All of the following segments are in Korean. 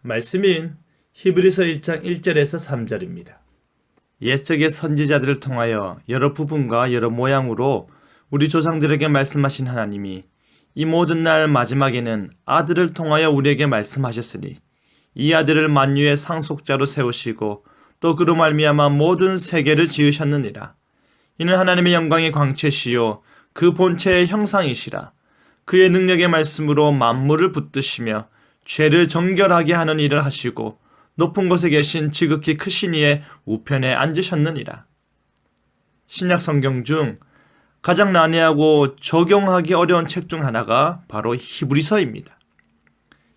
말씀인 히브리서 1장 1절에서 3절입니다. 옛적의 선지자들을 통하여 여러 부분과 여러 모양으로 우리 조상들에게 말씀하신 하나님이 이 모든 날 마지막에는 아들을 통하여 우리에게 말씀하셨으니 이 아들을 만유의 상속자로 세우시고 또 그로 말미암아 모든 세계를 지으셨느니라. 이는 하나님의 영광의 광채시요 그 본체의 형상이시라. 그의 능력의 말씀으로 만물을 붙드시며 죄를 정결하게 하는 일을 하시고 높은 곳에 계신 지극히 크신 이의 우편에 앉으셨느니라. 신약 성경 중 가장 난해하고 적용하기 어려운 책 중 하나가 바로 히브리서입니다.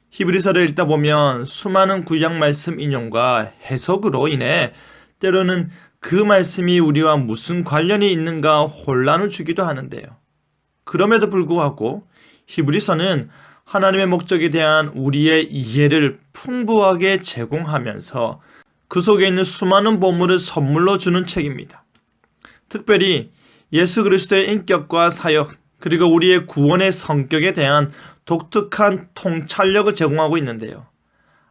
히브리서를 읽다 보면 수많은 구약 말씀 인용과 해석으로 인해 때로는 그 말씀이 우리와 무슨 관련이 있는가 혼란을 주기도 하는데요. 그럼에도 불구하고 히브리서는 하나님의 목적에 대한 우리의 이해를 풍부하게 제공하면서 그 속에 있는 수많은 보물을 선물로 주는 책입니다. 특별히 예수 그리스도의 인격과 사역, 그리고 우리의 구원의 성격에 대한 독특한 통찰력을 제공하고 있는데요.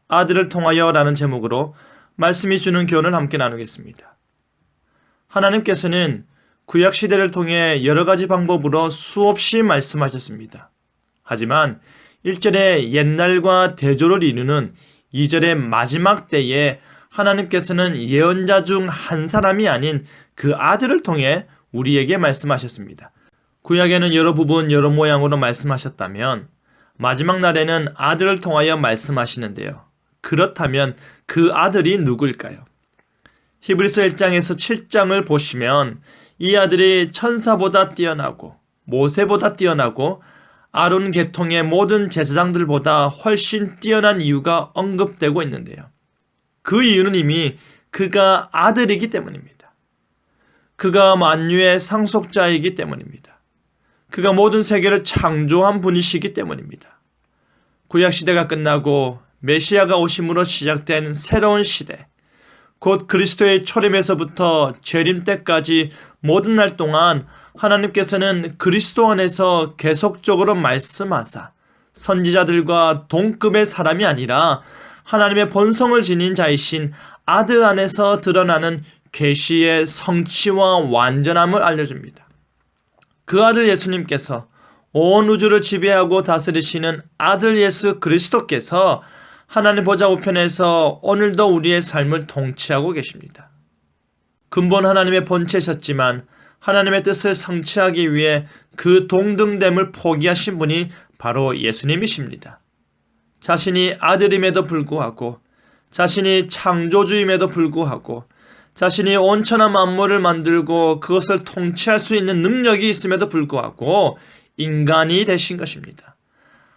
아들을 통하여 라는 제목으로 말씀이 주는 교훈을 함께 나누겠습니다. 하나님께서는 구약시대를 통해 여러 가지 방법으로 수없이 말씀하셨습니다. 하지만 1절의 옛날과 대조를 이루는 2절의 마지막 때에 하나님께서는 예언자 중 한 사람이 아닌 그 아들을 통해 우리에게 말씀하셨습니다. 구약에는 여러 부분 여러 모양으로 말씀하셨다면 마지막 날에는 아들을 통하여 말씀하시는데요. 그렇다면 그 아들이 누구일까요? 히브리서 1장에서 7장을 보시면 이 아들이 천사보다 뛰어나고 모세보다 뛰어나고 아론 계통의 모든 제사장들보다 훨씬 뛰어난 이유가 언급되고 있는데요. 그 이유는 이미 그가 아들이기 때문입니다. 그가 만유의 상속자이기 때문입니다. 그가 모든 세계를 창조한 분이시기 때문입니다. 구약시대가 끝나고 메시아가 오심으로 시작된 새로운 시대, 곧 그리스도의 초림에서부터 재림 때까지 모든 날 동안 하나님께서는 그리스도 안에서 계속적으로 말씀하사 선지자들과 동급의 사람이 아니라 하나님의 본성을 지닌 자이신 아들 안에서 드러나는 계시의 성취와 완전함을 알려줍니다. 그 아들 예수님께서 온 우주를 지배하고 다스리시는 아들 예수 그리스도께서 하나님 보좌 우편에서 오늘도 우리의 삶을 통치하고 계십니다. 근본 하나님의 본체셨지만 하나님의 뜻을 성취하기 위해 그 동등됨을 포기하신 분이 바로 예수님이십니다. 자신이 아들임에도 불구하고, 자신이 창조주임에도 불구하고, 자신이 온천한 만물을 만들고 그것을 통치할 수 있는 능력이 있음에도 불구하고 인간이 되신 것입니다.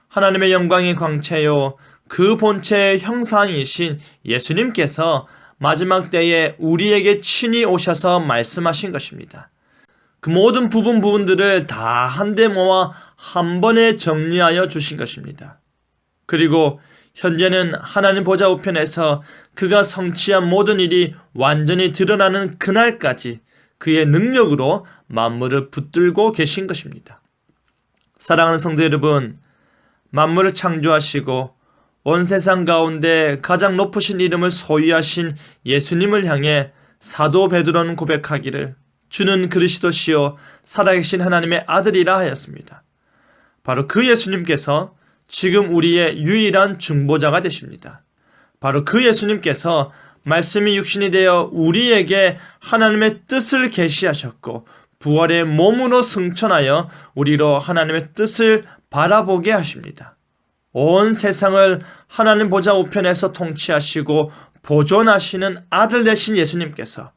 하나님의 영광의 광채요 그 본체의 형상이신 예수님께서 마지막 때에 우리에게 친히 오셔서 말씀하신 것입니다. 그 모든 부분들을 다 한데 모아 한 번에 정리하여 주신 것입니다. 그리고 현재는 하나님 보좌 우편에서 그가 성취한 모든 일이 완전히 드러나는 그날까지 그의 능력으로 만물을 붙들고 계신 것입니다. 사랑하는 성도 여러분, 만물을 창조하시고 온 세상 가운데 가장 높으신 이름을 소유하신 예수님을 향해 사도 베드로는 고백하기를 주는 그리스도시요 살아계신 하나님의 아들이라 하였습니다. 바로 그 예수님께서 지금 우리의 유일한 중보자가 되십니다. 바로 그 예수님께서 말씀이 육신이 되어 우리에게 하나님의 뜻을 계시하셨고 부활의 몸으로 승천하여 우리로 하나님의 뜻을 바라보게 하십니다. 온 세상을 하나님 보좌 우편에서 통치하시고 보존하시는 아들 되신 예수님께서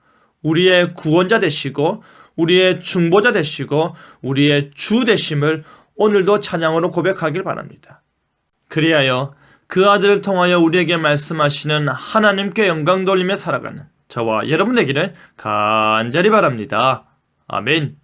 우리의 구원자 되시고 우리의 중보자 되시고 우리의 주 되심을 오늘도 찬양으로 고백하길 바랍니다. 그리하여 그 아들을 통하여 우리에게 말씀하시는 하나님께 영광 돌리며 살아가는 저와 여러분 되기를 간절히 바랍니다. 아멘.